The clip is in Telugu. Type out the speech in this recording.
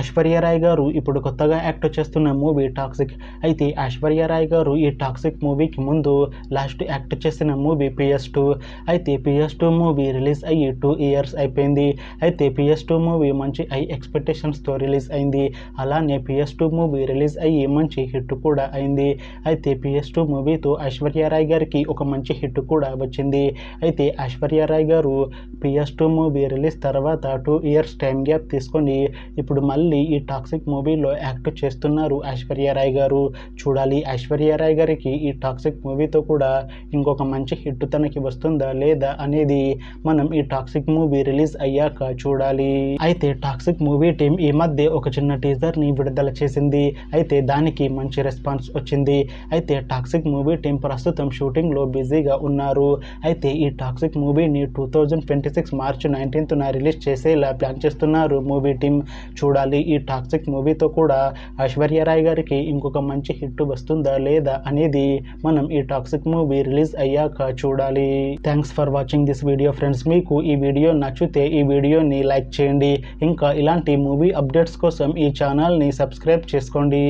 ఐశ్వర్య రాయ్ గారు ఇప్పుడు కొత్తగా యాక్ట్ చేస్తున్న మూవీ టాక్సిక్. అయితే ఐశ్వర్య రాయ్ గారు ఈ టాక్సిక్ మూవీకి ముందు లాస్ట్ యాక్ట్ చేసిన మూవీ PS2. అయితే PS2 మూవీ రిలీజ్ అయ్యి 2 years అయిపోయింది. అయితే PS2 మూవీ మంచి హై ఎక్స్పెక్టేషన్స్తో రిలీజ్ అయింది. అలానే PS2 మూవీ రిలీజ్ అయ్యి మంచి హిట్ కూడా అయింది. అయితే PS2 మూవీతో ఐశ్వర్య రాయ్ గారికి ఒక మంచి హిట్ కూడా వచ్చింది. అయితే ఐశ్వర్య రాయ్ గారు PS2 మూవీ రిలీజ్ తర్వాత 2 years టైం గ్యాప్ తీసుకొని ఇప్పుడు మళ్ళీ ఈ టాక్సిక్ మూవీలో యాక్ట్ చేస్తున్నారు ఐశ్వర్య రాయ్ గారు. చూడాలి ఐశ్వర్య రాయ్ గారికి ఈ టాక్సిక్ మూవీతో కూడా ఇంకొక మంచి హిట్ తనకి వస్తుందా లేదా అనేది మనం ఈ టాక్సిక్ మూవీ రిలీజ్ అయ్యాక చూడాలి. అయితే టాక్సిక్ మూవీ టీం ఈ మధ్య ఒక చిన్న టీజర్ని విడుదల చేసింది. అయితే దానికి మంచి రెస్పాన్స్ వచ్చింది. అయితే టాక్సిక్ మూవీ టీం ప్రస్తుతం షూటింగ్లో బిజీగా ఉన్నారు. అయితే ఈ టాక్సిక్ మూవీని 2026 March 19th రిలీజ్ చేసేలా ప్లాన్ చేస్తున్నారు మూవీ టీం. చూడాలి ఈ టాక్సిక్ మూవీతో కూడా ఐశ్వర్య రాయ్ గారికి ఇంకొక మంచి హిట్ వస్తుందా లేదా అనేది మనం ఈ టాక్సిక్ మూవీ రిలీజ్ అయ్యాక చూడాలి. Thanks for watching this video friends. మీకు ఈ వీడియో నచ్చితే ఈ వీడియోని లైక్ చేయండి. ఇంకా ఇలాంటి మూవీ అప్డేట్స్ కోసం ఈ ఛానల్ని సబ్స్క్రైబ్ చేసుకోండి.